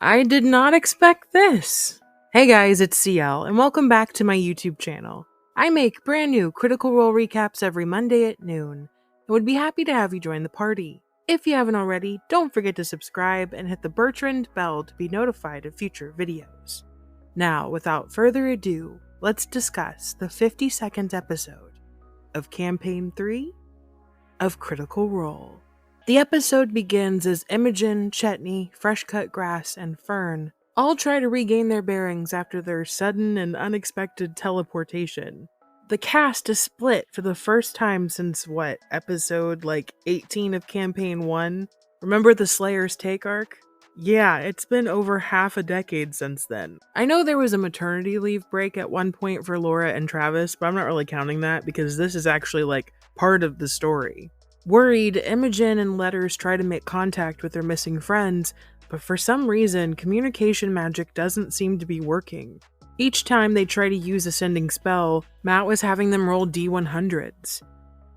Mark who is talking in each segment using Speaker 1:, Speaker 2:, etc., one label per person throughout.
Speaker 1: I did not expect this. Hey guys, it's CL, and welcome back to my YouTube channel. I make brand new Critical Role recaps every Monday at noon, and would be happy to have you join the party. If you haven't already, don't forget to subscribe and hit the Bertrand bell to be notified of future videos. Now, without further ado, let's discuss the 52nd episode of Campaign 3 of Critical Role. The episode begins as Imogen, Chetney, Fresh Cut Grass, and Fern all try to regain their bearings after their sudden and unexpected teleportation. The cast is split for the first time since episode 18 of Campaign 1? Remember the Slayer's Take arc? Yeah, it's been over half a decade since then. I know there was a maternity leave break at one point for Laura and Travis, but I'm not really counting that because this is actually part of the story. Worried, Imogen and Letters try to make contact with their missing friends, but for some reason, communication magic doesn't seem to be working. Each time they try to use a sending spell, Matt was having them roll D100s.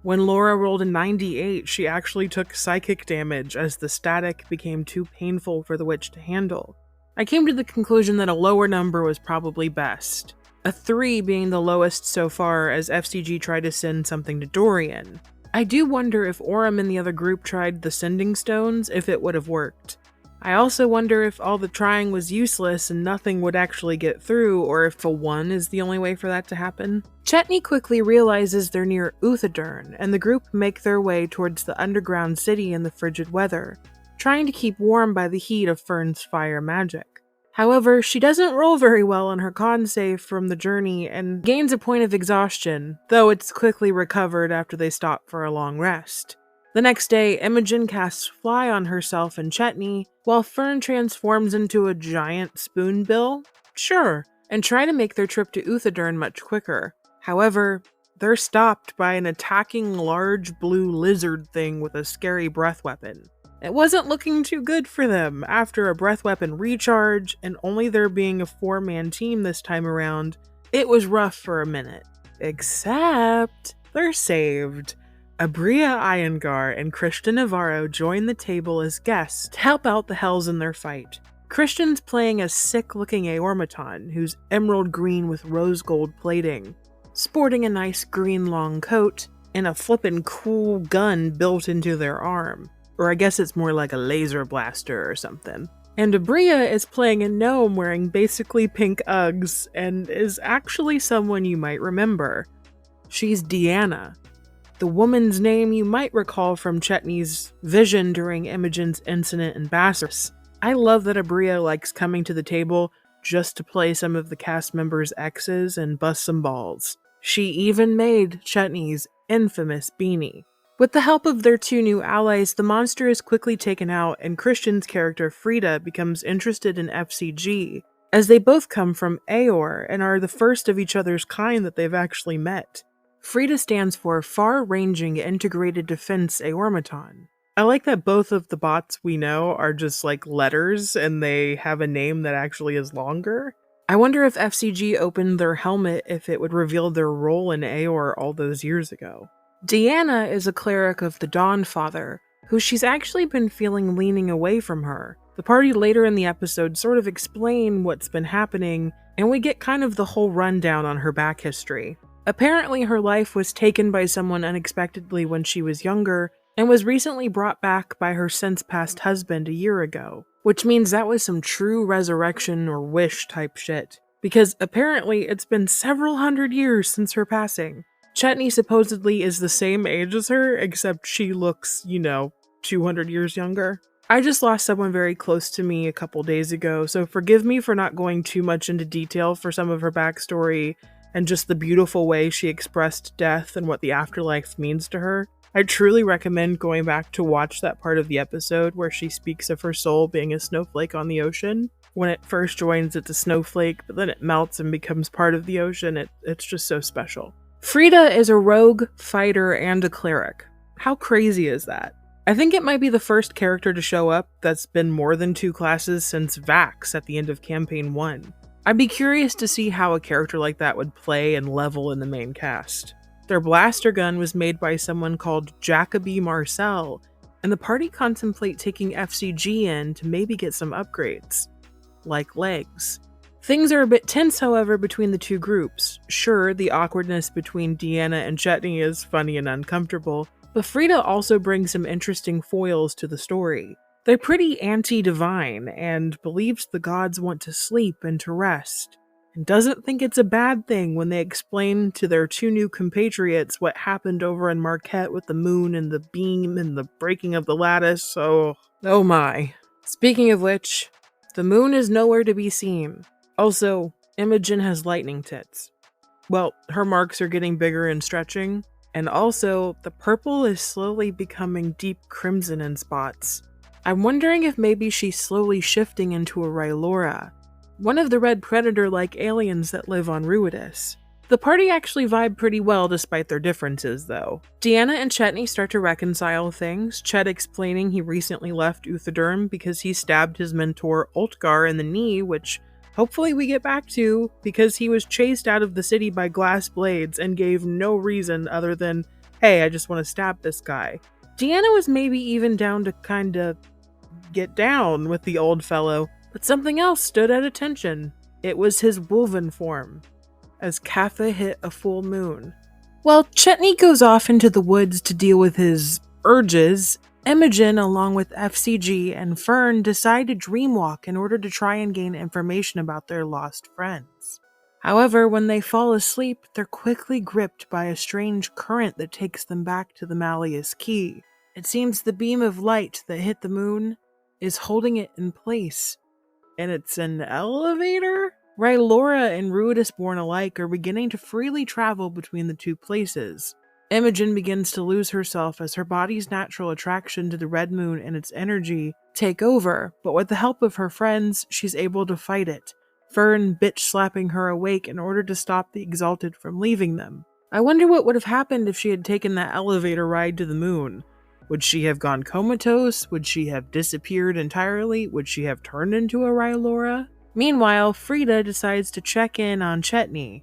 Speaker 1: When Laura rolled a 98, she actually took psychic damage as the static became too painful for the witch to handle. I came to the conclusion that a lower number was probably best, a 3 being the lowest so far as FCG tried to send something to Dorian. I do wonder if Orem and the other group tried the sending stones, if it would have worked. I also wonder if all the trying was useless and nothing would actually get through, or if a 1 is the only way for that to happen. Chetney quickly realizes they're near Uthadurn, and the group make their way towards the underground city in the frigid weather, trying to keep warm by the heat of Fern's fire magic. However, she doesn't roll very well on her con save from the journey and gains a point of exhaustion, though it's quickly recovered after they stop for a long rest. The next day, Imogen casts Fly on herself and Chetney, while Fern transforms into a giant spoonbill, sure, and try to make their trip to Uthadurn much quicker. However, they're stopped by an attacking large blue lizard thing with a scary breath weapon. It wasn't looking too good for them after a breath weapon recharge, and only there being a 4-man team this time around. It was rough for a minute. Except, they're saved. Abria Iyengar and Christian Navarro join the table as guests to help out the Hells in their fight. Christian's playing a sick-looking Aormaton who's emerald green with rose gold plating, sporting a nice green long coat and a flippin' cool gun built into their arm. Or I guess it's more like a laser blaster or something. And Abria is playing a gnome wearing basically pink Uggs and is actually someone you might remember. She's Deanna, the woman's name you might recall from Chetney's vision during Imogen's incident in Bassus. I love that Abria likes coming to the table just to play some of the cast members' exes and bust some balls. She even made Chetney's infamous beanie. With the help of their 2 new allies, the monster is quickly taken out, and Christian's character Frida becomes interested in FCG, as they both come from Aor and are the first of each other's kind that they've actually met. Frida stands for Far-Ranging Integrated Defense Aormaton. I like that both of the bots we know are just letters, and they have a name that actually is longer. I wonder if FCG opened their helmet if it would reveal their role in Aor all those years ago. Deanna is a cleric of the Dawnfather, who she's actually been feeling leaning away from her. The party later in the episode sort of explain what's been happening, and we get kind of the whole rundown on her back history. Apparently her life was taken by someone unexpectedly when she was younger, and was recently brought back by her since-passed husband a year ago, which means that was some true resurrection or wish type shit, because apparently it's been several hundred years since her passing. Chetney supposedly is the same age as her, except she looks, 200 years younger. I just lost someone very close to me a couple days ago, so forgive me for not going too much into detail for some of her backstory and just the beautiful way she expressed death and what the afterlife means to her. I truly recommend going back to watch that part of the episode where she speaks of her soul being a snowflake on the ocean. When it first joins, it's a snowflake, but then it melts and becomes part of the ocean. It's just so special. Frida is a rogue, fighter, and a cleric. How crazy is that? I think it might be the first character to show up that's been more than 2 classes since Vax at the end of Campaign 1. I'd be curious to see how a character like that would play and level in the main cast. Their blaster gun was made by someone called Jacoby Marcel, and the party contemplate taking FCG in to maybe get some upgrades. like legs. Things are a bit tense, however, between the two groups. Sure, the awkwardness between Deanna and Chetney is funny and uncomfortable, but Frida also brings some interesting foils to the story. They're pretty anti-divine and believes the gods want to sleep and to rest, and doesn't think it's a bad thing when they explain to their two new compatriots what happened over in Marquette with the moon and the beam and the breaking of the lattice. Oh my. Speaking of which, the moon is nowhere to be seen. Also, Imogen has lightning tits. Well, her marks are getting bigger and stretching, and also, the purple is slowly becoming deep crimson in spots. I'm wondering if maybe she's slowly shifting into a Rylora, one of the red predator-like aliens that live on Ruidus. The party actually vibe pretty well despite their differences, though. Deanna and Chetney start to reconcile things, Chet explaining he recently left Uthodurn because he stabbed his mentor Ultgar in the knee, which hopefully we get back to, because he was chased out of the city by glass blades and gave no reason other than, hey, I just want to stab this guy. Deanna was maybe even down to kinda get down with the old fellow, but something else stood at attention. It was his wolven form, as Katha hit a full moon. While Chetney goes off into the woods to deal with his urges, Imogen, along with FCG and Fern, decide to dreamwalk in order to try and gain information about their lost friends. However, when they fall asleep, they're quickly gripped by a strange current that takes them back to the Malleus Key. It seems the beam of light that hit the moon is holding it in place, and it's an elevator? Rylora and Ruidusborn alike are beginning to freely travel between the two places. Imogen begins to lose herself as her body's natural attraction to the red moon and its energy take over, but with the help of her friends, she's able to fight it, Fern bitch-slapping her awake in order to stop the Exalted from leaving them. I wonder what would have happened if she had taken that elevator ride to the moon. Would she have gone comatose? Would she have disappeared entirely? Would she have turned into a Rylora? Meanwhile, Frida decides to check in on Chetney,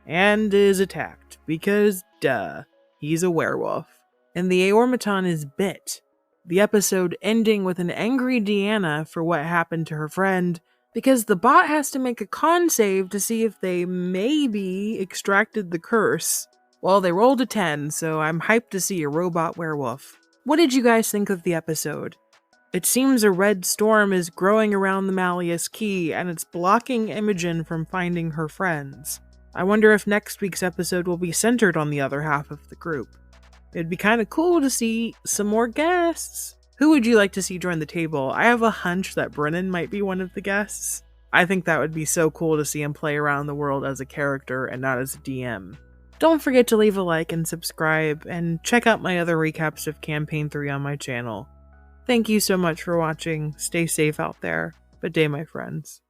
Speaker 1: and is attacked, because duh. He's a werewolf. And the Aormaton is bit. The episode ending with an angry Deanna for what happened to her friend, because the bot has to make a con save to see if they maybe extracted the curse. Well, they rolled a 10, so I'm hyped to see a robot werewolf. What did you guys think of the episode? It seems a red storm is growing around the Malleus Key, and it's blocking Imogen from finding her friends. I wonder if next week's episode will be centered on the other half of the group. It'd be kind of cool to see some more guests. Who would you like to see join the table? I have a hunch that Brennan might be one of the guests. I think that would be so cool to see him play around the world as a character and not as a DM. Don't forget to leave a like and subscribe, and check out my other recaps of Campaign 3 on my channel. Thank you so much for watching. Stay safe out there. Good day, my friends.